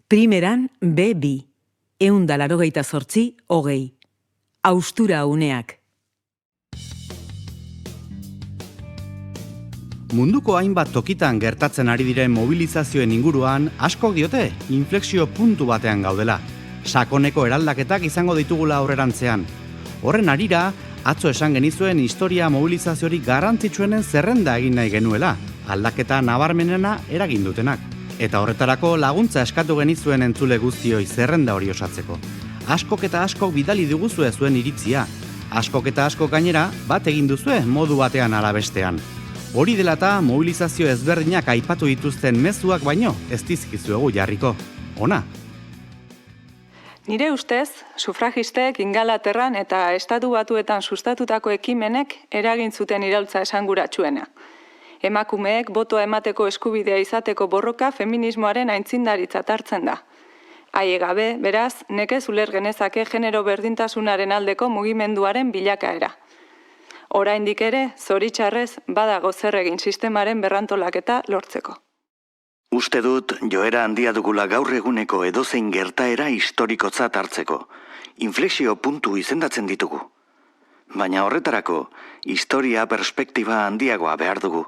Primeran B2, 188, haustura uneak. Munduko hainbat tokitan gertatzen ari diren mobilizazioen inguruan askok diote inflexio puntu batean gaudela. Sakoneko eraldaketak izango ditugula aurrerantzean. Horren harira, atzo esan genizuen historia mobilizaziorik garrantzitsuenen zerrenda egin nahi genuela, aldaketa nabarmenena eragin dutenak. Eta horretarako laguntza eskatu genizuen entzule guztioi zerrenda hori osatzeko. Askok eta askok bidali diguzue zuen iritzia. Askok eta askok gainera bat egin duzue modu batean ala bestean. Hori dela eta mobilizazio ezberdinak aipatu dituzten mezuak baino ez dizkizuegu jarriko. Ona. Nire ustez, sufragistek Ingalaterran eta Estatu Batuetan sustatutako ekimenek eragin zuten iraultza esanguratsuena. Emakumeek botoa emateko eskubidea izateko borroka feminismoaren aintzindaritzat hartzen da. Haie gabe, beraz, nekez uler genezake genero berdintasunaren aldeko mugimenduaren bilakaera. Oraindik ere, zoritxarrez, badago zer egin sistemaren berrantolaketa lortzeko. Uste dut, joera handia dugula gaur eguneko edozein gertaera historikotzat hartzeko. Inflexio puntu izendatzen ditugu. Baina horretarako, historia perspektiba handiagoa behar dugu.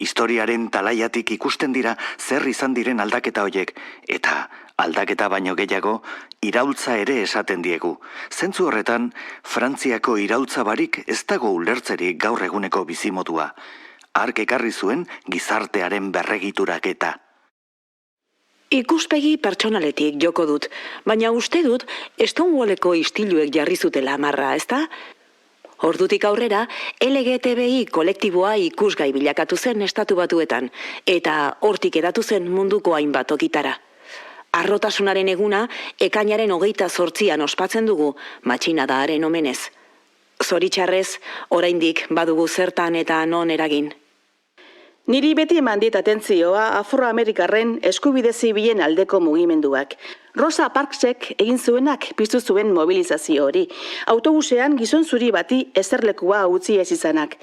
Historiaren talaiatik ikusten dira zer izan diren aldaketa hoiek, eta aldaketa baino gehiago, iraultza ere esaten diegu. Zentzu horretan, Frantziako iraultza barik ez dago ulertzerik gaur eguneko bizimodua. Hark ekarri zuen gizartearen berregituraketa. Ikuspegi pertsonaletik joko dut, baina uste dut Stonewalleko istiluek jarri zutela amarra, ezta? Ordutik aurrera, LGTBI kolektiboa ikusgai bilakatu zen Estatu Batuetan, eta hortik edatu zen munduko hainbat tokitara. Arrotasunaren eguna, ekainaren 28an ospatzen dugu, matxinadaren omenez. Zoritxarrez, oraindik badugu zertan eta non eragin. Niri beti eman dit atentzioa afroamerikarren eskubide zibilen aldeko mugimenduak. Rosa Parksek egin zuenak piztu zuen mobilizazio hori. Autobusean gizon zuri bati eserlekua utzi ez izanak.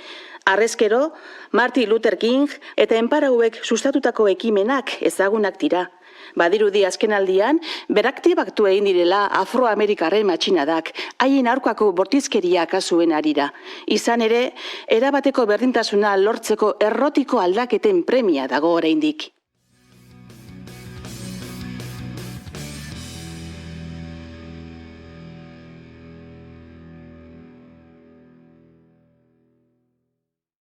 Harrezkero, Martin Luther King eta enparauek sustatutako ekimenak ezagunak dira. Badirudi azkenaldian, beraktibaktu egin direla afroamerikarren matxinadak, haien aurkako bortizkeria kasuen arira. Izan ere, erabateko berdintasuna lortzeko errotiko aldaketen premia dago oraindik.